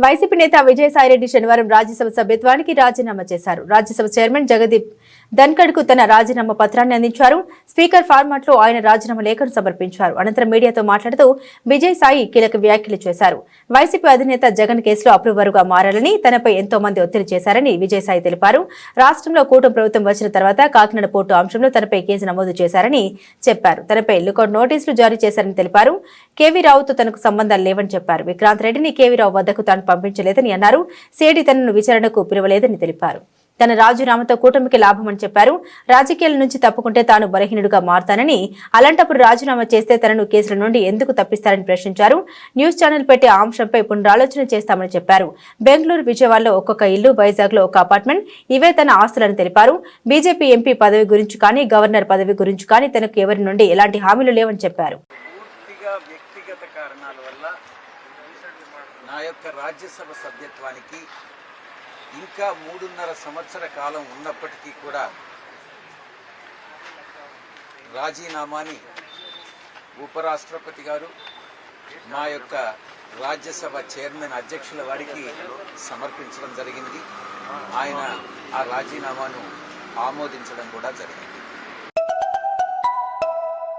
YCP నేత విజయసాయిరెడ్డి శనివారం రాజ్యసభ సభ్యత్వానికి రాజీనామా చేశారు. రాజ్యసభ చైర్మన్ జగదీప్ ధన్ఖడ్ కు తన రాజీనామా పత్రాన్ని అందించారు. స్పీకర్ ఫార్మాట్ లో ఆయన రాజీనామా లేఖను సమర్పించారు. అనంతరం మీడియాతో మాట్లాడుతూ విజయసాయి కీలక వ్యాఖ్యలు చేశారు. వైసీపీ అధినేత జగన్ కేసులో అప్రూవర్ గా మారాలని తనపై ఎంతో మంది ఒత్తిడి చేశారని విజయసాయి తెలిపారు. రాష్ట్రంలో కూటమి ప్రభుత్వం వచ్చిన తర్వాత కాకినాడ పోర్టు అంశంలో తనపై కేసు నమోదు చేశారని చెప్పారు. తనపై లుకౌట్ నోటీసులు జారీ చేశారని తెలిపారు. కేవీ రావుతో తనకు సంబంధాలు లేవని చెప్పారు. విక్రాంత్ రెడ్డిని కేవీ రావు వద్దకు తాను పంపించలేదని అన్నారు. సిఐడి తనను విచారణకు పిలువలేదని తెలిపారు. తన రాజీనామాతో కూటమికి లాభమని చెప్పారు. రాజకీయాల నుంచి తప్పుకుంటే తాను బలహీనుడిగా మారతానని, అలాంటప్పుడు రాజీనామా చేస్తే తనను కేసుల నుండి ఎందుకు తప్పిస్తారని ప్రశ్నించారు. న్యూస్ ఛానల్ పెట్టి ఆ అంశంపై పునరాలోచన చేస్తామని చెప్పారు. బెంగళూరు, విజయవాడలో ఒక్కొక్క ఇల్లు, వైజాగ్ లో ఒక అపార్ట్మెంట్, ఇవే తన ఆస్తులని తెలిపారు. బీజేపీ ఎంపీ పదవి గురించి కానీ, గవర్నర్ పదవి గురించి కానీ తనకు ఎవరి నుండి ఎలాంటి హామీలు లేవని చెప్పారు. వ్యక్తిగత కారణాల వల్ల నా యొక్క రాజ్యసభ సభ్యత్వానికి ఇంకా 3.5 సంవత్సర కాలం ఉన్నప్పటికీ కూడా రాజీనామాని ఉపరాష్ట్రపతి గారు మా యొక్క రాజ్యసభ చైర్మన్ అధ్యక్షుల వారికి సమర్పించడం జరిగింది. ఆయన ఆ రాజీనామాను ఆమోదించడం కూడా జరిగింది.